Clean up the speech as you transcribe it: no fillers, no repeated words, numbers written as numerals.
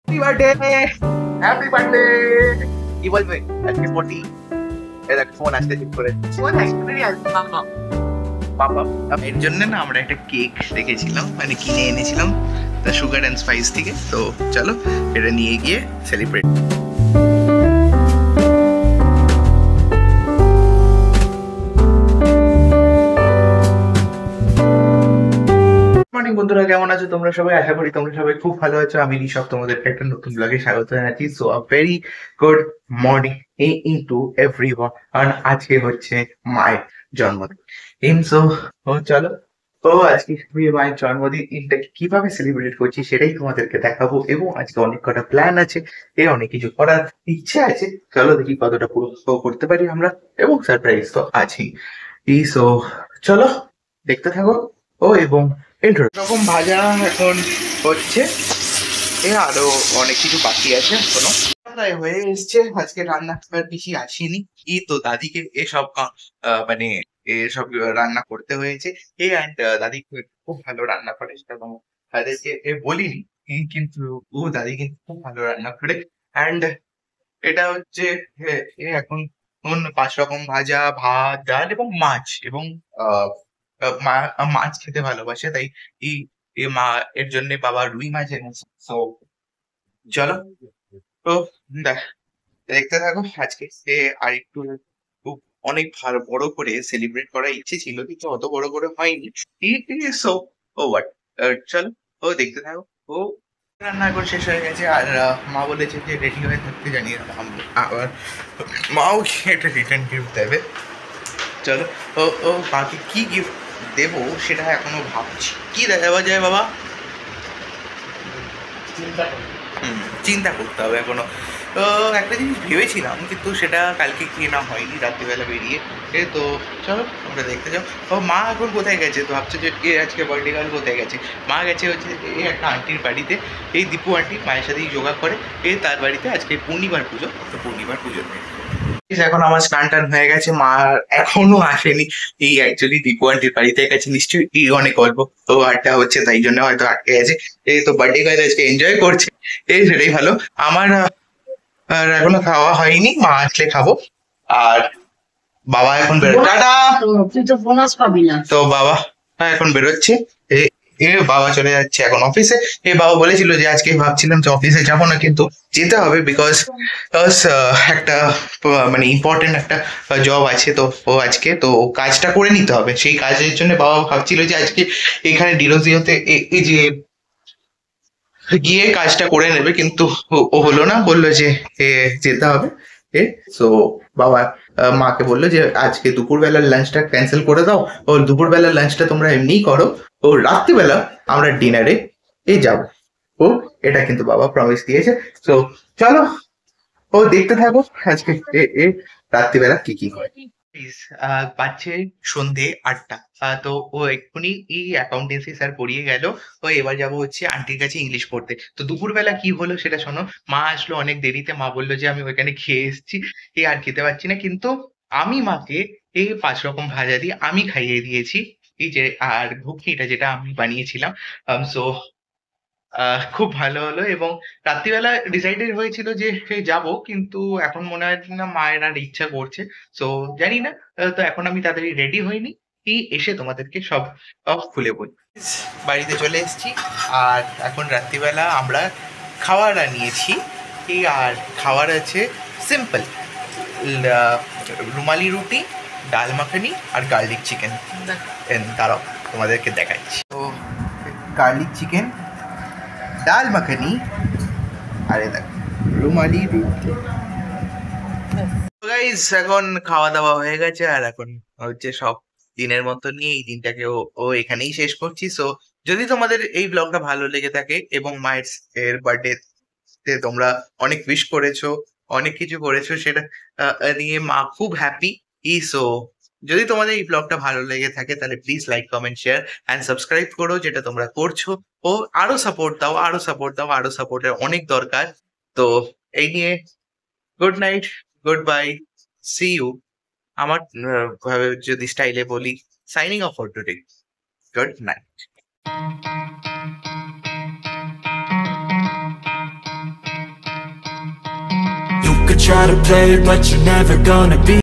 Happy birthday, happy birthday. কি বলবে আজকে ফোর্টি? এই দেখ ফোন আসতে ঠিক করে বাবা। এর জন্য না আমরা একটা কেক রেখেছিলাম, মানে কিনে এনেছিলাম দ্য সুগার অ্যান্ড স্পাইস থেকে। তো চলো এটা নিয়ে গিয়ে সেলিব্রেট। মর্নিং বন্ধুরা, কেমন আছো তোমরা সবাই? আশা করি তোমরা সবাই খুব ভালো আছো। আমি ঋষভ, তোমাদেরকে একটা নতুন ব্লগে স্বাগত জানাচ্ছি। So a very good morning into everyone. আর আজকে হচ্ছে মায়ের জন্মদিন। সো চলো, আজকে আমি মায়ের জন্মদিনটাকে কিভাবে সেলিব্রেট করছি সেটাই তোমাদেরকে দেখাবো। এবং আজকে অনেক কটা প্ল্যান আছে, অনেক কিছু করার ইচ্ছে আছে। চলো দেখি কতটা পুরো করতে পারি আমরা। এবং সারপ্রাইজ তো আছেই। সো চলো দেখতে থাকো। এবং রকম ভাজা এখন হচ্ছে, আরো অনেক কিছু বাকি আছে এখনো। প্রায় হয়ে এসছে। আজকে রান্না করার বেশি আসেনি, তো দাদিকে এসব মানে এসব রান্না করতে হয়েছে। অ্যান্ড দাদি খুব ভালো রান্না করে, সেটা তাদেরকে বলিনি। কিন্তু দাদি কিন্তু খুব ভালো রান্না করে। অ্যান্ড এটা হচ্ছে এখন 5 রকম ভাজা, ভাত, ডাল এবং মাছ। এবং মা মাছ খেতে ভালোবাসে, তাই এই মা এর জন্য বাবা রুই মাছ এনেছে। তো চলো, তো দেখ দেখতে থাকো। আজকে আর একটু খুব অনেক ভালো বড় করে সেলিব্রেট করার ইচ্ছে ছিল, কিন্তু অত বড় করে হয়নি। সো হোয়াট, চলো দেখতে থাকো। ও রান্না করে শেষ হয়ে গেছে। আর মা বলেছে যে রেডি হয়ে থাকতে, জানিয়ে আবার মাও একটা রিটার্ন গিফট দেবে। চলো, মাকে কি গিফট দেবো সেটা এখনো ভাবছি। কি দেওয়া যায় বাবা? চিন্তা করতে হবে এখনো। তো একটা জিনিস ভেবেছিলাম, কিন্তু সেটা কালকে কেনা হয়নি, রাত্রিবেলা বেরিয়ে। তো চলো আমরা দেখতে যাও। মা এখন কোথায় গেছে? তো ভাবছে যে আজকে বার্থডে গার্ল কোথায় গেছে। মা গেছে হচ্ছে একটা আন্টির বাড়িতে, দীপু আন্টি মায়ের সাথেই যোগা করে। তার বাড়িতে আজকে পূর্ণিমার পুজো। তো পূর্ণিমার পুজো এখন আমার স্নান টান হয়ে গেছে, মা এখনো আসেনি। অ্যাকচুয়ালি দীপু আন্টির বাড়িতে গেছে, নিশ্চয়ই অনেক গল্প তো আড্ডা হচ্ছে, তাই জন্য হয়তো আটকে গেছে। তো বার্থডে গার্ল আজকে এনজয় করছে, সেটাই ভালো। আমার আর এখনো খাওয়া হয়নি, মা আসলে খাবো। আর বাবা এখন টাটা। তুই তো বোনাস পাবি না। তো বাবা এখন বেরোচ্ছে। এ বাবা চলে যাচ্ছে এখন অফিসে। বাবা বলেছিল যে আজকে ভাবছিলাম যে অফিসে যাবো না, কিন্তু যেতে হবে, বিকজ একটা মানে ইম্পর্টেন্ট একটা জব আছে। তো আজকে তো কাজটা করে নিতে হবে। সেই কাজের জন্য বাবা ভাবছিল যে আজকে এখানে ডিলোজিওতে এই যে গিয়ে কাজটা করে নেবে, কিন্তু ও হলো না, বললো যে যেতে হবে। সো বাবা মাকে বললো যে আজকে দুপুরবেলার লাঞ্চটা ক্যান্সেল করে দাও। দুপুরবেলার লাঞ্চটা তোমরা এমনিই করো, রাত্রিবেলা আমরা ডিনারে যাবো। ও এটা কিন্তু বাবা প্রমিস দিয়েছে। তো চলো, দেখতে থাকো আজকে রাত্রিবেলা কি কি হয়। বাজছে সন্ধে 8টা। তো ও এক্ষুনি এই অ্যাকাউন্টেন্সি স্যার পড়িয়ে গেল। এবার যাবো হচ্ছে আন্টির কাছে ইংলিশ পড়তে। তো দুপুরবেলা কি হলো সেটা শোনো। মা আসলো অনেক দেরিতে, মা বললো যে আমি ওইখানে খেয়ে এসেছি, আর খেতে পারছি না। কিন্তু আমি মাকে 5 রকম ভাজা দিয়ে আমি খাইয়ে দিয়েছি। এই যে আর ঘুগনিটা যেটা আমি বানিয়েছিলাম। সো খুব ভালো হলো। এবং রাত্রিবেলা ডিসাইডেড হয়েছিল যে যাব, কিন্তু এখন মনে হয় না মায়ের আর ইচ্ছা করছে। সো জানি না। তো এখন আমি তাড়াতাড়ি রেডি হইনি, এসে তোমাদেরকে সব খুলে বলি। বাড়িতে চলে এসেছি। আর এখন রাত্রিবেলা আমরা খাবার আনিয়েছি। আর খাবার আছে সিম্পল, রুমালি রুটি, ডাল মাখানি আর গার্লিক চিকেন। দাঁড়াও তোমাদেরকে দেখাচ্ছি। তো গার্লিক চিকেন, ডাল মাখানি, আরে দেখ রুমালি রুটি। গাইস এখন খাওয়া দাওয়া হয়ে গেছে, আর এখন হচ্ছে সব দিনের মতো নিয়ে এই দিনটাকে ও এখানেই শেষ করছি। সো যদি তোমাদের এই ব্লগটা ভালো লেগে থাকে এবং মায়ের বার্থডে তে তোমরা অনেক উইশ করেছো, অনেক কিছু করেছো, সেটা নিয়ে মা খুব হ্যাপি। সো যদি তোমাদের এই ব্লগটা ভালো লেগে থাকে তাহলে please like, comment, share and subscribe করো, যেটা তোমরা করছো। আরো সাপোর্ট দাও, আরো সাপোর্ট দাও, আরো সাপোর্টের অনেক দরকার। তো এই নিয়ে good night, good bye, see you. আমার যদি স্টাইলে বলি, signing off for today, good night. try to play, but you're never gonna be